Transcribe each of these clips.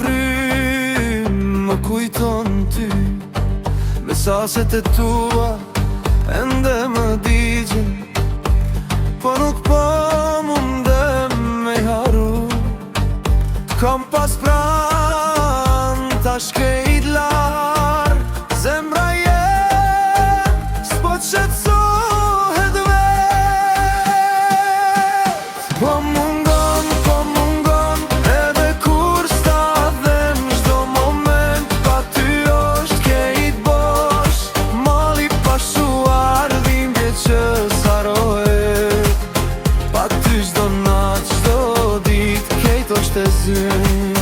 frym më kujton ty. Mesaset e tua ende më digjen, po nuk po mundem me haru. Kam pas pran tash kejt lar, zemra jem s'po qetsohet vet. Po mungon edhe kur sta dhem çdo moment, pa ty është kejt bosh. Mali pashuar dhimbje që s'harohet, pa ty çdo nat çdo dit kejt është e zynt.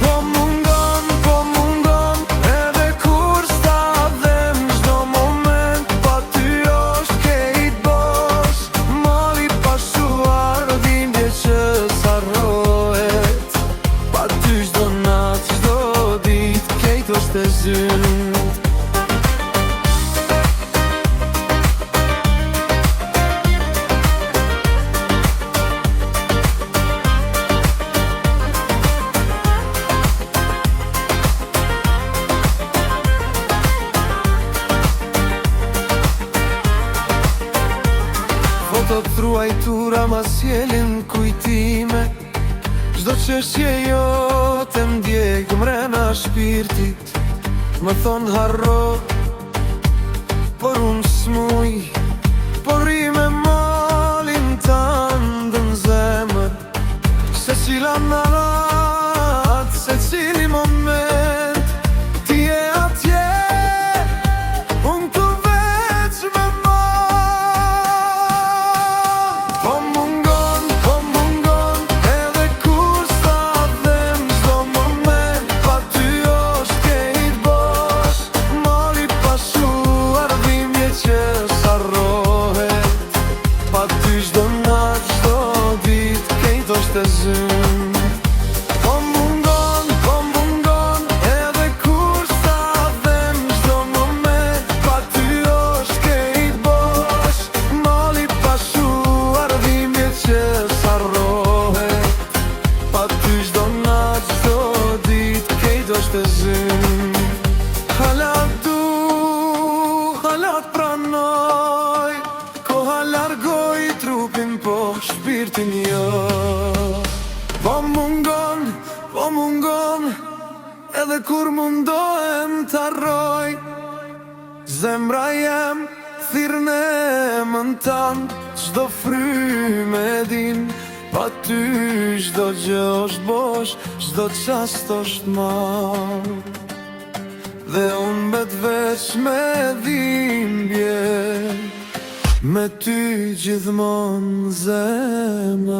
Po mungon edhe kur sta dhem çdo moment, pa ty është kejt bosh. Mali pashuar dhimbje që s'harohet, pa ty çdo nat çdo dit kejt është e zynt. Fotot truajtura ma sjellin kujtime, çdo çështje jote m'djeg mrena shpirtit. Më thon harro, por unë s'muj, por ri me malin tanë dën zemër. Se cila natë, se cili moment, ti e atje, unë të veç me Po mungon edhe kur sta dhem çdo moment, pa ty është kejt bosh. Mali pashuar dhimbje që s'harrohet, pa ty çdo nat çdo dit kejt është e zynt. Po mungon edhe kur sta dhem çdo moment, pa ty është kejt bosh. Mali pashuar dhimbje që s'harrohet, pa ty çdo nat çdo dit kejt është e zynt. Hala du, hala t'pranoj, koha largoj trupin po shpirtin jo. Po mungon edhe kur mundohem t'harroj, zemra jem thirrën e emën tanë, çdo frymë e din, pa ty çdo gjë është bosh, çdo çast është marr. Dhe unë mbet veç me dhimbje, me ty gjithmonë zemër.